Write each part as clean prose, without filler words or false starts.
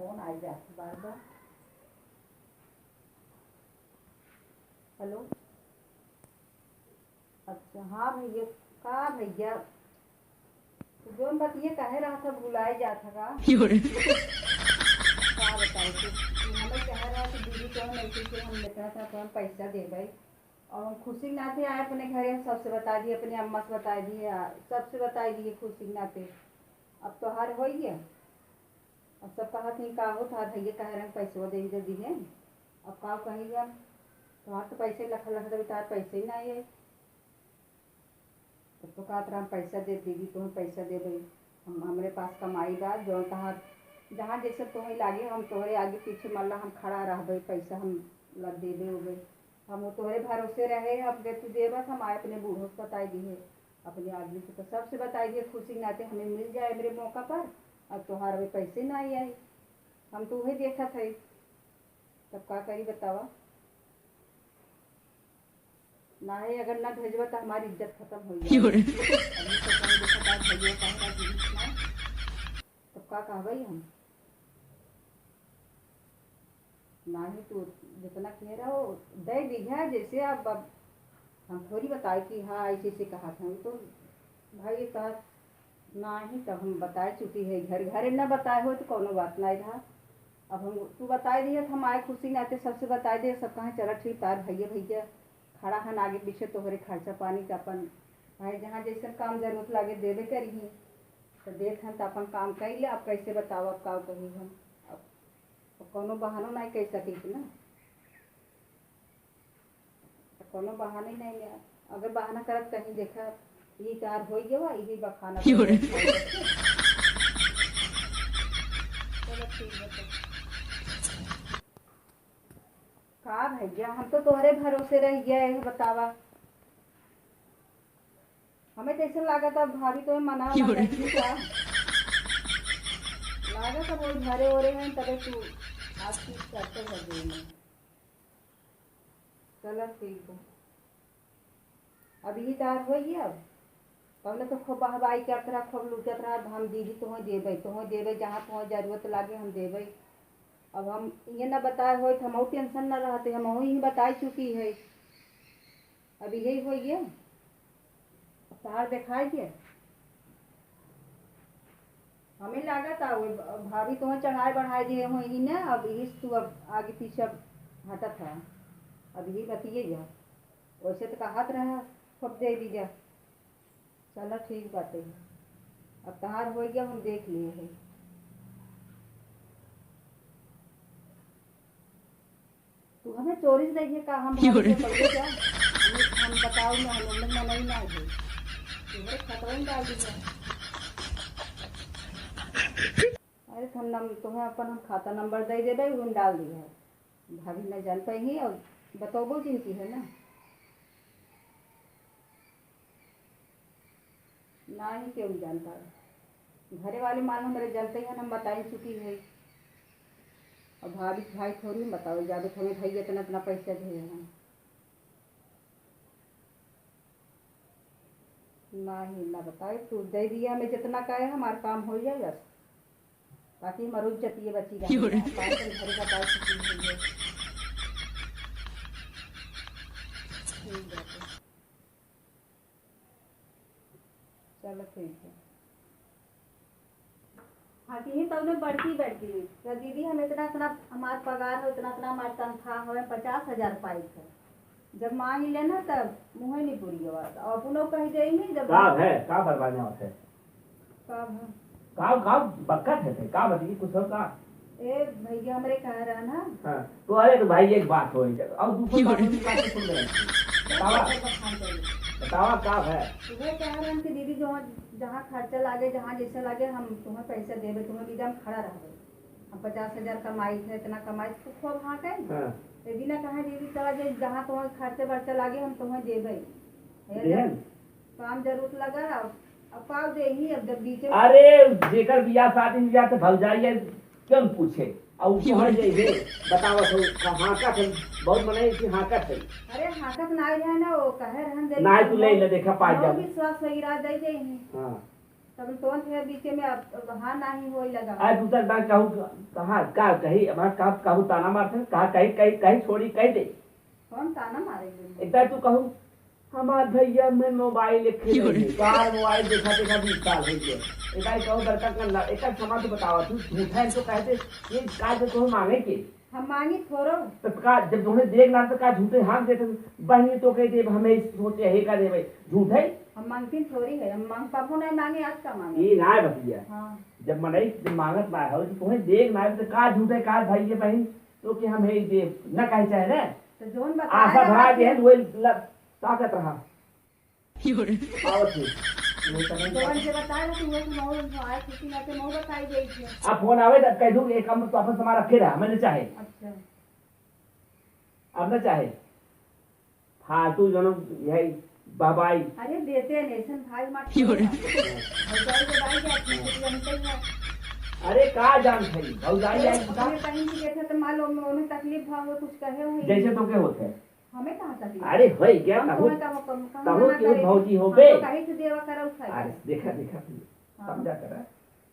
Phone आई जाती बार बार। Hello. अच्छा हाँ भैया। कहा भैया जो बतिए कहे रहा था भुलाए जा था का बताए थे हमें कह रहा कि दीदी को हम ऐसे से हम लेकर था तो हम पैसा दे गए और हम खुशी नाते आए अपने घरे सबसे बता दिए अपने अम्मा से बता दिए सबसे बता दिए खुशी नाते। अब तो हार हो गया। अब सब कहा थी का हो था भैया कह रहे पैसे दे जल्दी है। अब का कहेगा तुम्हारे तो पैसे लख लख दे तार पैसे ही नहीं है। तब तो कहा हम पैसा दे दीदी तुम्हें पैसा दे भाई हम हमारे पास कमाई बा जो कहा जहाँ जैसे तुम्हें लागे हम तोहरे आगे पीछे मल्ला हम खड़ा रह भाई पैसा हम लग दे दे हो गई हम वो तोहरे भरोसे रहे अब तू दे बस हम आए अपने बूढ़ों से बताई दिए अपने आदमी से तो सबसे बताई दिए खुशी नाते हमें मिल जाए मेरे मौका पर। अब तुम्हारे भी पैसे ना आए हम तो वही देखा थे। तब क्या करी बतावा ना है अगर ना भेजवा तो हमारी इज्जत खत्म हो जाए। तब क्या कहा भाई हम ना ही तो जितना कह रहा हो दे दीजिए जैसे अब हम थोड़ी बताए कि हाँ ऐसे ऐसे कहा था तो भाई कहा ना ही तब हम बताए चुकी है घर घर न बताए हो तो कोनो बात नहीं था। अब हम तू बताए दिए हम आए खुशी नाते सबसे बताए दिए सब कहाँ चला ठीक तार भैया भैया खड़ा हन आगे पीछे तोहरे खर्चा पानी का अपन भाई जहाँ जैसे काम जरूरत लागे देवे करी तो देख हम तो अपन काम कर ले अब कैसे बताओ अब का कही हम अब कोनो बहाना नहीं कह सकी ना कोनो बहाना ही नहीं है। अगर बहाना करत कहीं देखा ये कार हो गया यही बखाना चलो ठीक है का भैया हम तो तोहरे भरोसे रह गए है बतावा हमें कैसे लागत अब भाभी तो मना क्या लागत अब वो घरे ओरे हैं तबे तू आज चीज करते है चलो ठीक है अभी तार हो गया। अब पहले तो खूब हवाई करत रहा खूब लूटत रहा हम दीदी तुम्हें देवे जहाँ तुम्हें जरूरत लागे हम देवे। अब हम ये ना बताए हो तो हम टेंशन ना रहते हम ही बता चुकी है अब यही हो गया तार दिखाइए हमें लगा था वो भाभी तुम्हें चढ़ाए बढ़ाए दिए हो ही ना अब इस तू अब आगे पीछे हटा था अब यही बतिए जा वैसे तो कहत रहा खूब दे दीजा चलो ठीक बात है अब तहार हो गया हम देख लिए है। तू हमें चोरी से देखिए का हम क्या हम बताओ ना हम लोग मना ही ना है तुम्हारे खतरे में डाल दीजिए। अरे तुम्हें अपन हम खाता नंबर दे दे भाई उन डाल दिया है भाभी न जान पाएंगी और बताओ जिनकी है ना ही क्यों जानता है घरे वाले मालूम मेरे जानते हैं हम बता ही चुकी है और भाभी भाई थोड़ी बताओ ज्यादा थोड़े भाई इतना इतना पैसा दे हैं ना ही ना बताए तू दे दिया हमें जितना कहे हमारा काम हो जाएगा बाकी हमारी इज्जत ये बची घर बता चुकी है। चलो ठीक है हाँ कि तो उन्हें बढ़ती तो दीदी हम इतना इतना हमारा पगार हो इतना इतना हमारी तनख्वाह हो 50,000 पाई थे जब मांग लेना तब मुँह नहीं पूरी बात और पुनः कही जाएंगे जब का बरबाने होते का बक्कत है का बताइए कुछ का ए भैया हमारे कह रहा ना हाँ तो अरे तो भाई एक बात हो और दूसरी बात सुन ले बतावा का है तुम्हें कह रहे हैं कि दीदी जो जहाँ खर्चा लागे जहाँ जैसे लागे हम तुम्हें पैसा देवे तुम्हें भी हम खड़ा रहे हम 50,000 कमाई थे इतना कमाई तो खूब हाँ कहे दीदी ने कहा दीदी चला जाए जहाँ तुम्हें खर्चे वर्चा लागे हम तुम्हें देवे काम जरूरत लगा अब पाव दे ही अब जब बीच अरे जेकर बियाह शादी बियाह तो भल जाइए क्यों पूछे और शहर जाइए बताओ तो हाँ का बहुत मने कि हाँ का थे अरे हाँ का ना है ना वो कहे रहन दे ना तू ले ले देखा पा जा विश्वास वही रह दे दे हां तब तो थे बीच में अब हाँ नहीं होई लगा आज दूसरा बार कहूँ कहाँ का कही अब कहाँ कहूँ ताना मारते कहाँ कहीं कहीं कहीं छोड़ी कह दे कौन ताना मारेंगे एक तू कहूँ हमार भैया मैं मोबाइल खेले कार मोबाइल देखा देखा 20 साल हो गए एक कहूँ बड़का कर एक समाज बतावा तू झूठा है तो कहते ये काज तो मांगे के हम मांगी थोड़ो तो का जब तुम्हें देख ना तो का झूठे हाथ देते बहनी तो कह दे हमें सोचे है का दे भाई झूठ है हम मांगती थोड़ी है हम मांग पापो नहीं मांगे आज का मांगे ये ना भैया हाँ जब मनई जब मांगत ना हो तो तुम्हें देख ना तो का झूठे का भाई ये बहन तो कि हम है दे न कहे चाहे ना तो जोन आशा भरा दे वो ताकत रहा आवत जोन से बताया ना तू वो मौ आए किसी ना के मौ बताई गई थी अब फोन आवे तब कह दूं एक काम तो अपन समारा रखे रहा मैंने चाहे अच्छा अब न चाहे फालतू जनम यही बाबाई अरे देते नेशन भाई मत भौजाई के भाई जाती है जानते हैं अरे का जान थई भौजाई आई बता कहीं भी देखा तो मालूम उन्हें तकलीफ भाव वो कुछ कहे हुई जैसे तो के होते हमें कहाँ तकलीफ अरे होई क्या कहूं कहूं कि भौजी हो बे कहीं से देवा करा उठाई अरे देखा देखा समझा करा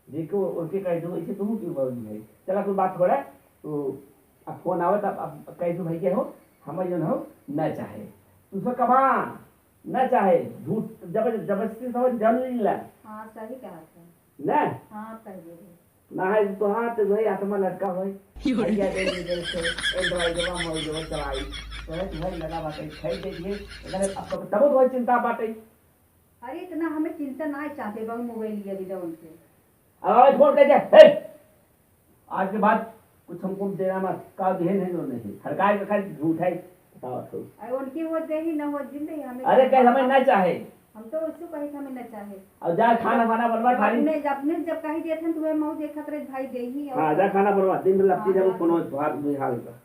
देखो उनके कह दो इसे तुम क्यों भौजी है चला कोई बात छोड़ा तो अब फोन आवत अब कह दो भाई क्या हो हम जो हो न चाहे तुझे कमा न चाहे झूठ जबरदस्ती समझ जम नहीं ला हाँ सही कहा था ना हाँ कह दे ना है तो हाँ तो भाई आत्मा लटका होई भैया दे दे से एक दवाई दवा मोई दवा चलाई तो है तुम्हारी लगा बाटे खाई दे दिए अगर अब तब तो चिंता बाटे अरे इतना हमें चिंता ना चाहते बहु मोबाइल लिया दिला उनसे अब फोन कर दे आज के बाद कुछ हमको देना मत का देन है जो नहीं सरकार का खाली झूठ है बताओ तो अरे उनकी वो दे ही न हो जिंदगी हमें अरे कह हमें ना चाहे हम तो उसको कही हमें न चाहे अब जा खाना वाना बनवा खाली अपने जब कही दिए थे तुम्हें मऊ देखत रहे भाई दे ही हाँ जा खाना बनवा दिन भर लगती जब कोनो भात बुझा लेगा